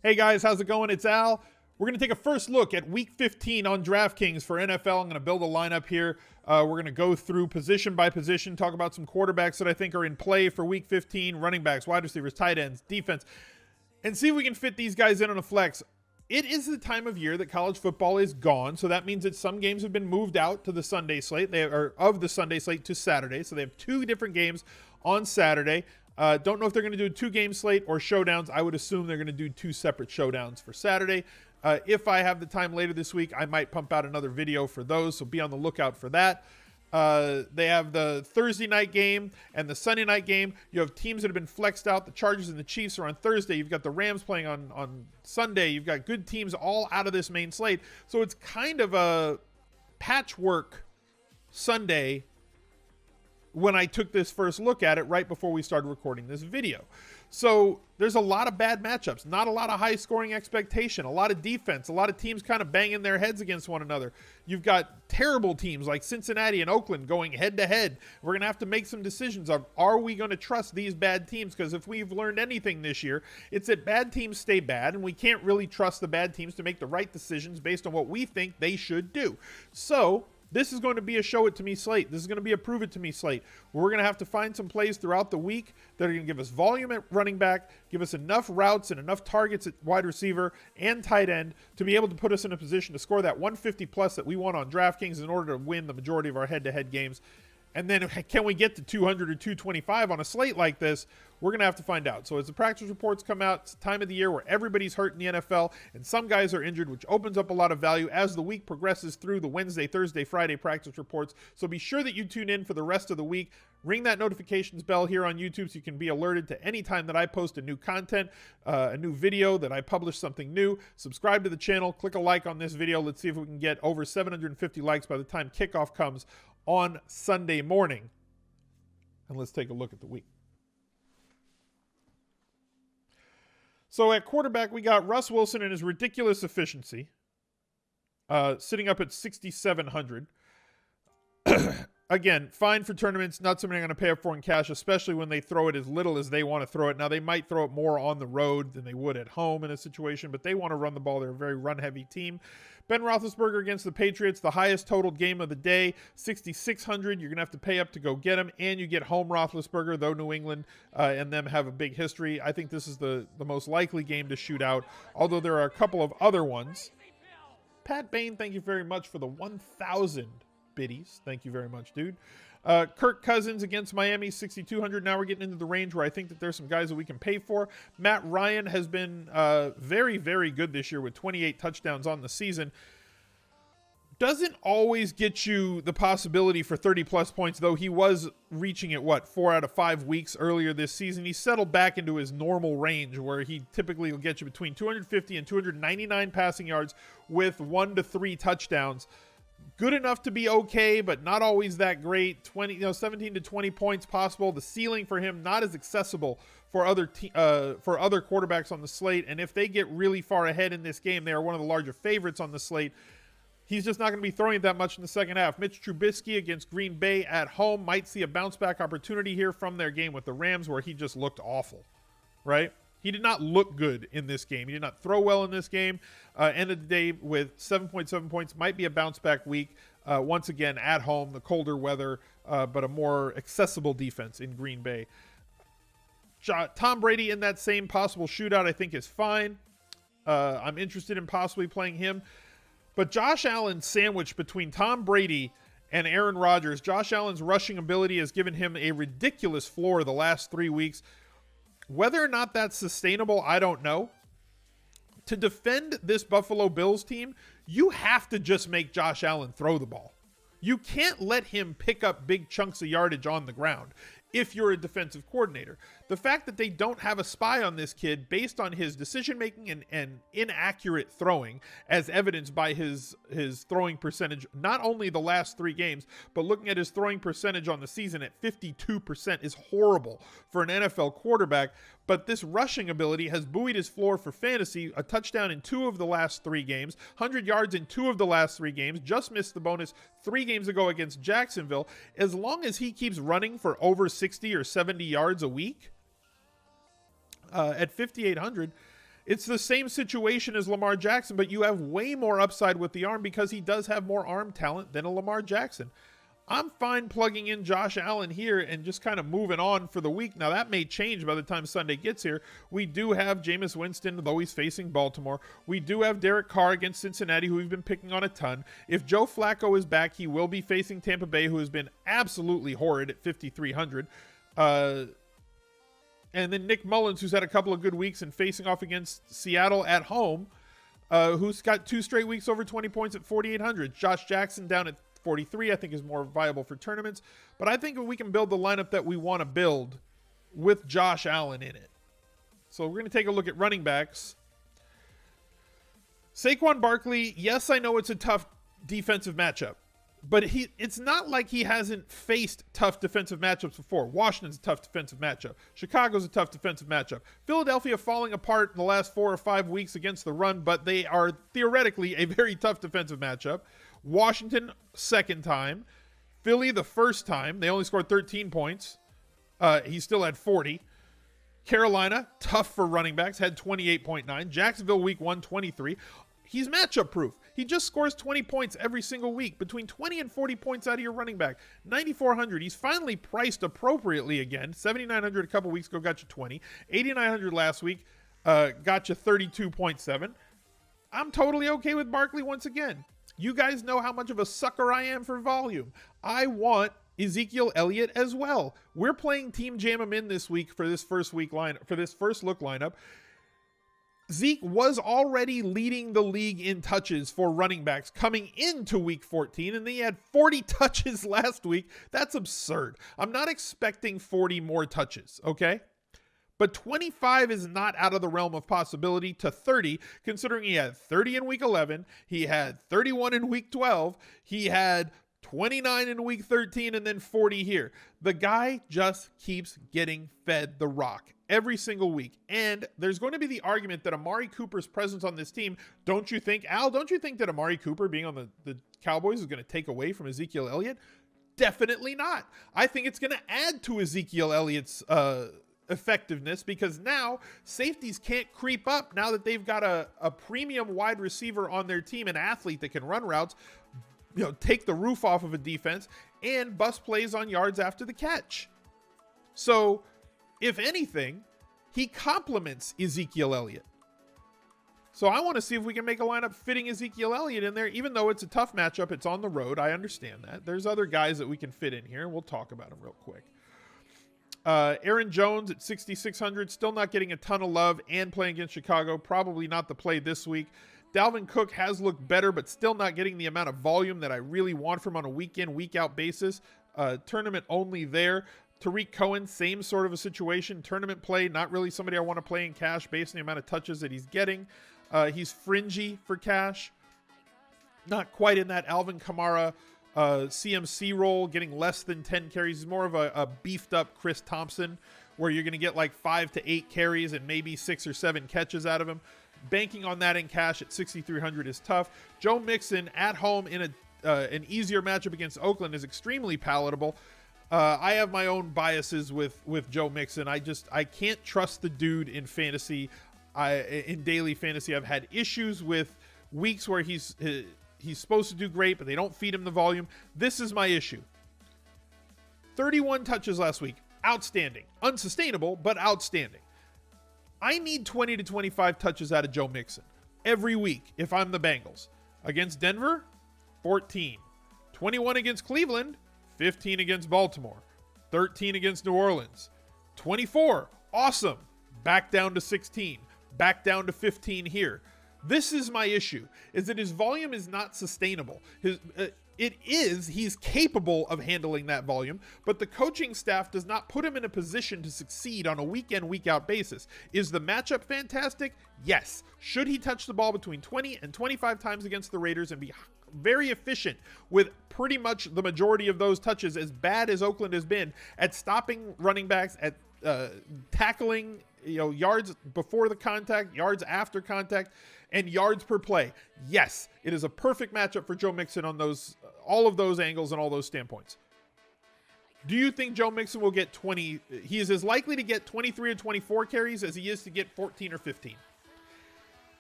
Hey guys, how's it going? It's Al. We're going to take a first look at Week 15 on DraftKings for NFL. I'm going to build a lineup here. We're going to go through position by position, talk about some quarterbacks that I think are in play for Week 15, running backs, wide receivers, tight ends, defense, and see if we can fit these guys in on a flex. It is the time of year that college football is gone, so that means that some games have been moved out to the Sunday slate. They are of the Sunday slate to Saturday, so they have two different games on Saturday. Don't know if they're going to do a two-game slate or showdowns. I would assume they're going to do two separate showdowns for Saturday. If I have the time later this week, I might pump out another video for those, so be on the lookout for that. They have the Thursday night game and the Sunday night game. You have teams that have been flexed out. The Chargers and the Chiefs are on Thursday. You've got the Rams playing on Sunday. You've got good teams all out of this main slate. So it's kind of a patchwork Sunday when I took this first look at it right before we started recording this video. So there's a lot of bad matchups, not a lot of high scoring expectation, a lot of defense, a lot of teams kind of banging their heads against one another. You've got terrible teams like Cincinnati and Oakland going head to head. We're going to have to make some decisions of, are we going to trust these bad teams? Because if we've learned anything this year, it's that bad teams stay bad, and we can't really trust the bad teams to make the right decisions based on what we think they should do. So this is going to be a show it to me slate. This is going to be a prove it to me slate. We're going to have to find some plays throughout the week that are going to give us volume at running back, give us enough routes and enough targets at wide receiver and tight end to be able to put us in a position to score that 150 plus that we want on DraftKings in order to win the majority of our head-to-head games. And then can we get to 200 or 225 on a slate like this? We're going to have to find out. So as the practice reports come out, it's the time of the year where everybody's hurt in the NFL and some guys are injured, which opens up a lot of value as the week progresses through the Wednesday, Thursday, Friday practice reports. So be sure that you tune in for the rest of the week. Ring that notifications bell here on YouTube so you can be alerted to any time that I post a new content, a new video, that I publish something new. Subscribe to the channel. Click a like on this video. Let's see if we can get over 750 likes by the time kickoff comes on Sunday morning. And let's take a look at the week. So at quarterback, we got Russ Wilson and his ridiculous efficiency, sitting up at 6,700. Again, fine for tournaments, not something I'm going to pay up for in cash, especially when they throw it as little as they want to throw it. Now, they might throw it more on the road than they would at home in a situation, but they want to run the ball. They're a very run-heavy team. Ben Roethlisberger against the Patriots, the highest totaled game of the day, 6,600. You're going to have to pay up to go get him, and you get home Roethlisberger, though New England and them have a big history. I think this is the most likely game to shoot out, although there are a couple of other ones. Pat Bain, thank you very much for the 1,000 biddies. Thank you very much, dude. Kirk Cousins against Miami, 6,200. Now we're getting into the range where I think that there's some guys that we can pay for. Matt Ryan has been very, very good this year with 28 touchdowns on the season. Doesn't always get you the possibility for 30-plus points, though he was reaching it, 4 out of 5 weeks earlier this season. He settled back into his normal range where he typically will get you between 250 and 299 passing yards with 1 to 3 touchdowns. Good enough to be okay, but not always that great. 17 to 20 points possible. The ceiling for him not as accessible for other quarterbacks on the slate. And if they get really far ahead in this game, they are one of the larger favorites on the slate. He's just not going to be throwing it that much in the second half. Mitch Trubisky against Green Bay at home might see a bounce back opportunity here from their game with the Rams, where he just looked awful, right? He did not look good in this game. He did not throw well in this game. End of the day with 7.7 points. Might be a bounce back week. Once again, at home, the colder weather, but a more accessible defense in Green Bay. Tom Brady in that same possible shootout I think is fine. I'm interested in possibly playing him. But Josh Allen sandwiched between Tom Brady and Aaron Rodgers. Josh Allen's rushing ability has given him a ridiculous floor the last 3 weeks. Whether or not that's sustainable, I don't know. To defend this Buffalo Bills team, you have to just make Josh Allen throw the ball. You can't let him pick up big chunks of yardage on the ground if you're a defensive coordinator. The fact that they don't have a spy on this kid based on his decision-making and inaccurate throwing, as evidenced by his throwing percentage, not only the last 3 games, but looking at his throwing percentage on the season at 52% is horrible for an NFL quarterback. But this rushing ability has buoyed his floor for fantasy. A touchdown in 2 of the last 3 games, 100 yards in 2 of the last 3 games, just missed the bonus 3 games ago against Jacksonville. As long as he keeps running for over 60 or 70 yards a week at 5,800, It's the same situation as Lamar Jackson, but you have way more upside with the arm because he does have more arm talent than a Lamar Jackson. I'm fine plugging in Josh Allen here and just kind of moving on for the week. Now, that may change by the time Sunday gets here. We do have Jameis Winston, though he's facing Baltimore. We do have Derek Carr against Cincinnati, who we've been picking on a ton. If Joe Flacco is back, he will be facing Tampa Bay, who has been absolutely horrid at 5,300. And then Nick Mullins, who's had a couple of good weeks and facing off against Seattle at home, who's got 2 straight weeks over 20 points at 4,800. Josh Jackson down at 43, I think is more viable for tournaments. But I think we can build the lineup that we want to build with Josh Allen in it. So we're going to take a look at running backs. Saquon Barkley, yes, I know it's a tough defensive matchup. But it's not like he hasn't faced tough defensive matchups before. Washington's a tough defensive matchup. Chicago's a tough defensive matchup. Philadelphia falling apart in the last 4 or 5 weeks against the run, but they are theoretically a very tough defensive matchup. Washington, second time. Philly, the first time. They only scored 13 points. He still had 40. Carolina, tough for running backs, had 28.9. Jacksonville, week 1, 23. He's matchup proof. He just scores 20 points every single week, between 20 and 40 points out of your running back. 9,400. He's finally priced appropriately again. 7,900 a couple weeks ago got you 20. 8,900 last week got you 32.7. I'm totally okay with Barkley once again. You guys know how much of a sucker I am for volume. I want Ezekiel Elliott as well. We're playing Team Jam 'em in this week for this first look lineup. Zeke was already leading the league in touches for running backs coming into week 14, and he had 40 touches last week. That's absurd. I'm not expecting 40 more touches, okay? But 25 is not out of the realm of possibility to 30, considering he had 30 in week 11, he had 31 in week 12, he had 29 in week 13, and then 40 here. The guy just keeps getting fed the rock every single week. And there's going to be the argument that Amari Cooper's presence on this team, don't you think that Amari Cooper being on the Cowboys is going to take away from Ezekiel Elliott? Definitely not. I think it's going to add to Ezekiel Elliott's effectiveness, because now safeties can't creep up now that they've got a premium wide receiver on their team, an athlete that can run routes, take the roof off of a defense and bust plays on yards after the catch. So if anything, he complements Ezekiel Elliott. So I want to see if we can make a lineup fitting Ezekiel Elliott in there, even though it's a tough matchup. It's on the road. I understand that. There's other guys that we can fit in here, and we'll talk about them real quick. Aaron Jones at 6,600, still not getting a ton of love and playing against Chicago. Probably not the play this week. Dalvin Cook has looked better, but still not getting the amount of volume that I really want from on a week-in, week-out basis. Tournament only there. Tariq Cohen, same sort of a situation. Tournament play, not really somebody I want to play in cash based on the amount of touches that he's getting. He's fringy for cash. Not quite in that Alvin Kamara CMC role, getting less than 10 carries. He's more of a beefed up Chris Thompson, where you're going to get like 5 to 8 carries and maybe 6 or 7 catches out of him. Banking on that in cash at 6,300 is tough. Joe Mixon at home in an easier matchup against Oakland is extremely palatable. I have my own biases with Joe Mixon. I can't trust the dude in fantasy. In daily fantasy, I've had issues with weeks where he's supposed to do great, but they don't feed him the volume. This is my issue. 31 touches last week. Outstanding. Unsustainable, but outstanding. I need 20 to 25 touches out of Joe Mixon every week if I'm the Bengals. Against Denver, 14. 21 against Cleveland, 15 against Baltimore. 13 against New Orleans. 24. Awesome. Back down to 16. Back down to 15 here. This is my issue, is that his volume is not sustainable. He's capable of handling that volume, but the coaching staff does not put him in a position to succeed on a week-in, week-out basis. Is the matchup fantastic? Yes. Should he touch the ball between 20 and 25 times against the Raiders and be very efficient with pretty much the majority of those touches, as bad as Oakland has been at stopping running backs, at tackling, yards before the contact, yards after contact, and yards per play? Yes, it is a perfect matchup for Joe Mixon on all of those angles and all those standpoints. Do you think Joe Mixon will get 20? He is as likely to get 23 or 24 carries as he is to get 14 or 15.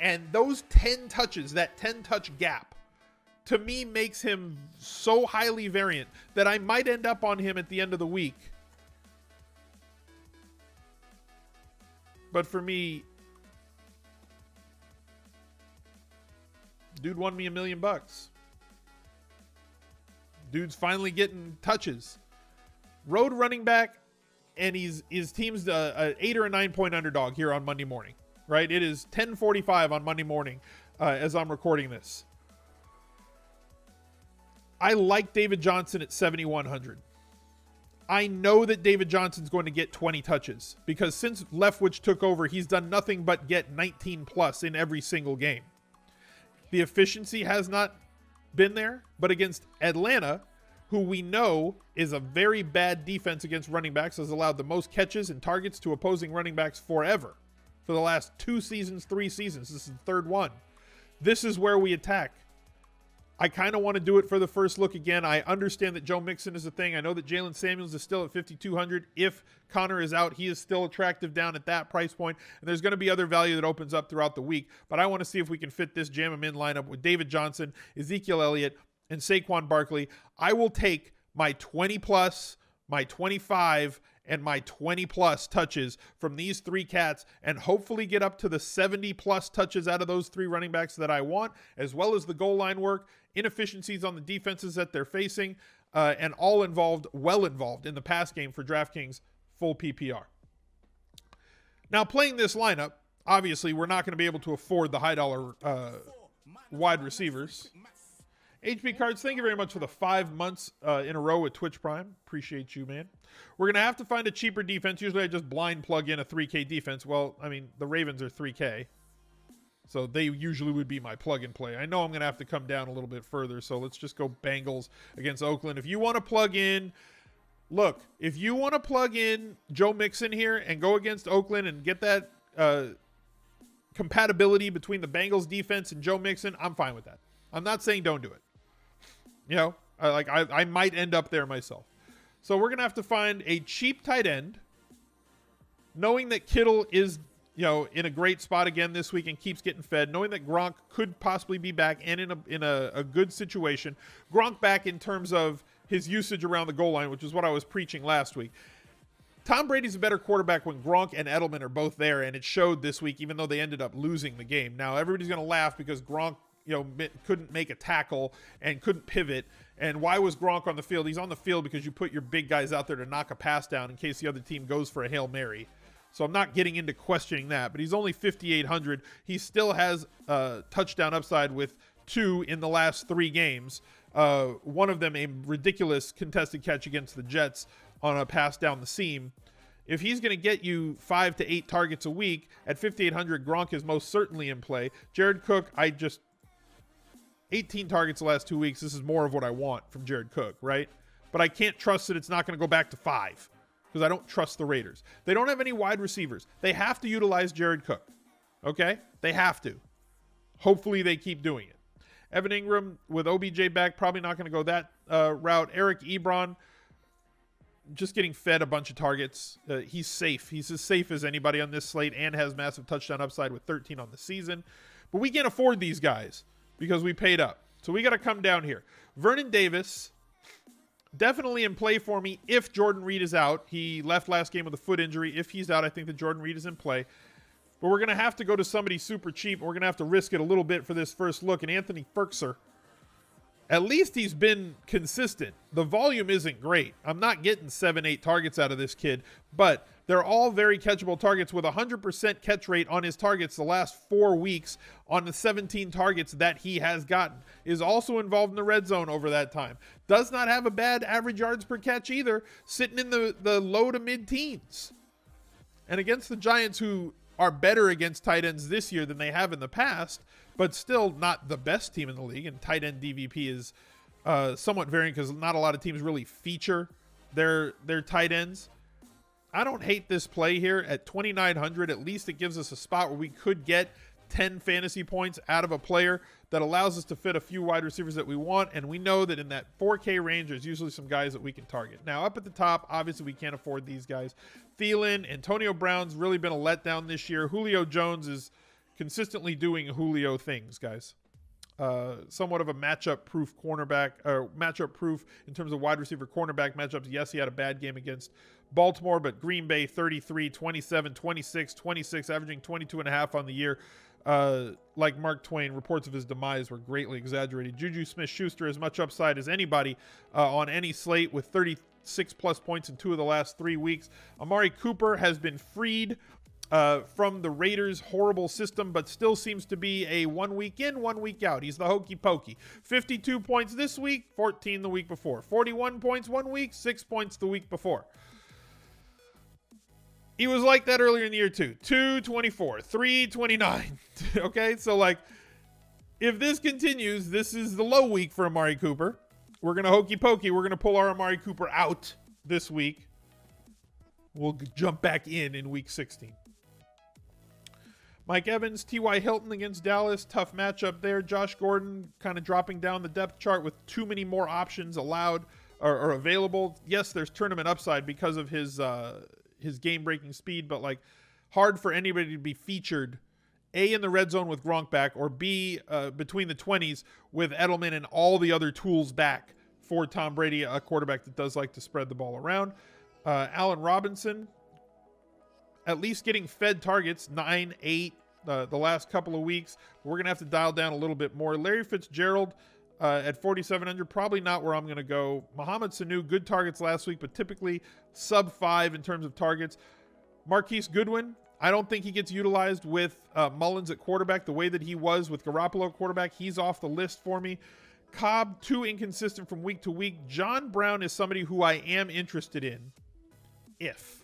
And those 10 touches, that 10-touch gap, to me makes him so highly variant that I might end up on him at the end of the week. But for me, dude won me $1 million. Dude's finally getting touches. Road running back, and his team's an 8 or a 9 point underdog here on Monday morning, right? It is 10:45 on Monday morning as I'm recording this. I like David Johnson at 7,100. I know that David Johnson's going to get 20 touches because since Leftwich took over, he's done nothing but get 19 plus in every single game. The efficiency has not been there, but against Atlanta, who we know is a very bad defense against running backs, has allowed the most catches and targets to opposing running backs forever. For the last 2 seasons, 3 seasons. This is the third one. This is where we attack. I kind of want to do it for the first look again. I understand that Joe Mixon is a thing. I know that Jalen Samuels is still at 5,200. If Connor is out, he is still attractive down at that price point. And there's going to be other value that opens up throughout the week. But I want to see if we can fit this jam him in lineup with David Johnson, Ezekiel Elliott, and Saquon Barkley. I will take my 20 plus, my 25, and my 20 plus touches from these 3 cats and hopefully get up to the 70 plus touches out of those 3 running backs that I want, as well as the goal line work, inefficiencies on the defenses that they're facing, and all well involved in the pass game for DraftKings full PPR. Now, playing this lineup, obviously we're not going to be able to afford the high dollar wide receivers. HB Cards, thank you very much for the 5 months in a row with Twitch Prime. Appreciate you, man. We're going to have to find a cheaper defense. Usually I just blind plug in a 3K defense. Well, I mean, the Ravens are 3K. So they usually would be my plug and play. I know I'm going to have to come down a little bit further. So let's just go Bengals against Oakland. If you want to plug in, look, if you want to plug in Joe Mixon here and go against Oakland and get that compatibility between the Bengals defense and Joe Mixon, I'm fine with that. I'm not saying don't do it. You know, I might end up there myself. So we're going to have to find a cheap tight end, knowing that Kittle is, you know, in a great spot again this week and keeps getting fed, knowing that Gronk could possibly be back and in a good situation. Gronk back in terms of his usage around the goal line, which is what I was preaching last week. Tom Brady's a better quarterback when Gronk and Edelman are both there, and it showed this week, even though they ended up losing the game. Now, everybody's going to laugh because Gronk, you know, couldn't make a tackle and couldn't pivot. And why was Gronk on the field? He's on the field because you put your big guys out there to knock a pass down in case the other team goes for a Hail Mary. So I'm not getting into questioning that, but he's only 5,800. He still has touchdown upside with 2 in the last 3 games. One of them a ridiculous contested catch against the Jets on a pass down the seam. If he's going to get you 5 to 8 targets a week at 5,800, Gronk is most certainly in play. Jared Cook, 18 targets the last 2 weeks. This is more of what I want from Jared Cook, right? But I can't trust that it's not going to go back to 5 because I don't trust the Raiders. They don't have any wide receivers. They have to utilize Jared Cook, okay? They have to. Hopefully they keep doing it. Evan Ingram with OBJ back, probably not going to go that route. Eric Ebron, just getting fed a bunch of targets. He's safe. He's as safe as anybody on this slate and has massive touchdown upside with 13 on the season. But we can't afford these guys because we paid up. So we got to come down here. Vernon Davis, definitely in play for me if Jordan Reed is out. He left last game with a foot injury. If he's out, I think that Jordan Reed is in play. But we're going to have to go to somebody super cheap. We're going to have to risk it a little bit for this first look. And Anthony Ferkser, at least he's been consistent. The volume isn't great. I'm not getting 7-8 targets out of this kid, but they're all very catchable targets with 100% catch rate on his targets the last 4 weeks on the 17 targets that he has gotten. Is also involved in the red zone over that time. Does not have a bad average yards per catch either, sitting in the low to mid-teens. And against the Giants, who are better against tight ends this year than they have in the past, but still not the best team in the league, and tight end DVP is somewhat varying because not a lot of teams really feature their tight ends. I don't hate this play here at 2,900. At least it gives us a spot where we could get 10 fantasy points out of a player that allows us to fit a few wide receivers that we want, and we know that in that 4K range, there's usually some guys that we can target. Now, up at the top, obviously we can't afford these guys. Thielen, Antonio Brown's really been a letdown this year. Julio Jones is consistently doing Julio things, guys. Somewhat of a matchup-proof cornerback, or matchup-proof in terms of wide receiver cornerback matchups. Yes, he had a bad game against Baltimore, but Green Bay 33, 27, 26, 26, averaging 22.5 on the year. Like Mark Twain, reports of his demise were greatly exaggerated. Juju Smith-Schuster has much upside as anybody on any slate with 36-plus points in 2 of the last 3 weeks. Amari Cooper has been freed from the Raiders' horrible system, but still seems to be a 1 week in, 1 week out. He's the hokey pokey. 52 points this week, 14 the week before. 41 points 1 week, 6 points the week before. He was like that earlier in the year too. 224, 329. Okay, so like, if this continues, this is the low week for Amari Cooper. We're going to hokey pokey. We're going to pull our Amari Cooper out this week. We'll jump back in week 16. Mike Evans, T.Y. Hilton against Dallas. Tough matchup there. Josh Gordon kind of dropping down the depth chart with too many more options allowed or available. Yes, there's tournament upside because of his game-breaking speed, but like hard for anybody to be featured A, in the red zone with Gronk back, or B, between the 20s with Edelman and all the other tools back for Tom Brady, a quarterback that does like to spread the ball around. Allen Robinson, at least getting fed targets, 9, 8 the last couple of weeks. We're going to have to dial down a little bit more. Larry Fitzgerald at 4,700, probably not where I'm going to go. Mohamed Sanu, good targets last week, but typically sub 5 in terms of targets. Marquise Goodwin, I don't think he gets utilized with Mullins at quarterback the way that he was with Garoppolo at quarterback. He's off the list for me. Cobb, too inconsistent from week to week. John Brown is somebody who I am interested in if.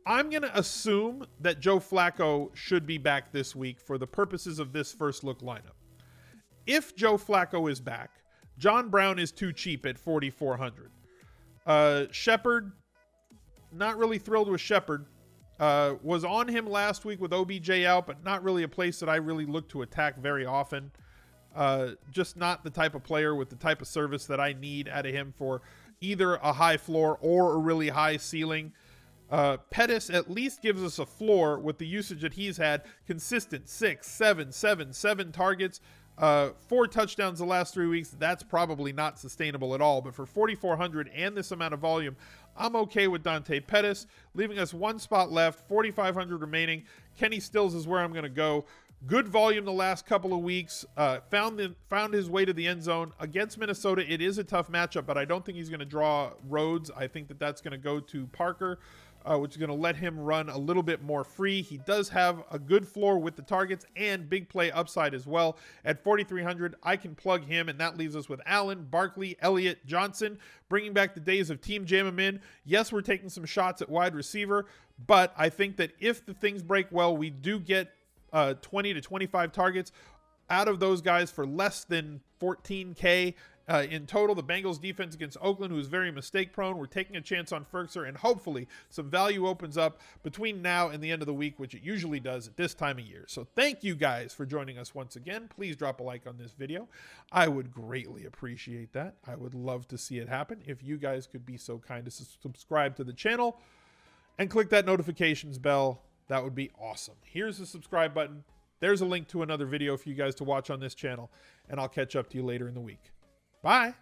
I'm going to assume that Joe Flacco should be back this week for the purposes of this first look lineup. If Joe Flacco is back, John Brown is too cheap at 4,400. Shepard, not really thrilled with Shepard. Was on him last week with OBJ out, but not really a place that I really look to attack very often. Just not the type of player with the type of service that I need out of him for either a high floor or a really high ceiling. Pettis at least gives us a floor with the usage that he's had. Consistent 6, 7 targets, 4 touchdowns the last 3 weeks. That's probably not sustainable at all. But for 4,400 and this amount of volume, I'm okay with Dante Pettis. Leaving us one spot left, 4,500 remaining. Kenny Stills is where I'm going to go. Good volume the last couple of weeks. Found his way to the end zone. Against Minnesota, it is a tough matchup, but I don't think he's going to draw Rhodes. I think that that's going to go to Parker, which is going to let him run a little bit more free. He does have a good floor with the targets and big play upside as well. At 4,300, I can plug him, and that leaves us with Allen, Barkley, Elliott, Johnson, bringing back the days of Team Jam 'em in. Yes, we're taking some shots at wide receiver, but I think that if the things break well, we do get 20 to 25 targets out of those guys for less than 14K in total. The Bengals defense against Oakland, who is very mistake prone. We're taking a chance on Ferkser, and hopefully some value opens up between now and the end of the week, which it usually does at this time of year. So thank you guys for joining us once again. Please drop a like on this video. I would greatly appreciate that. I would love to see it happen. If you guys could be so kind to subscribe to the channel and click that notifications bell, that would be awesome. Here's the subscribe button. There's a link to another video for you guys to watch on this channel, and I'll catch up to you later in the week. Bye.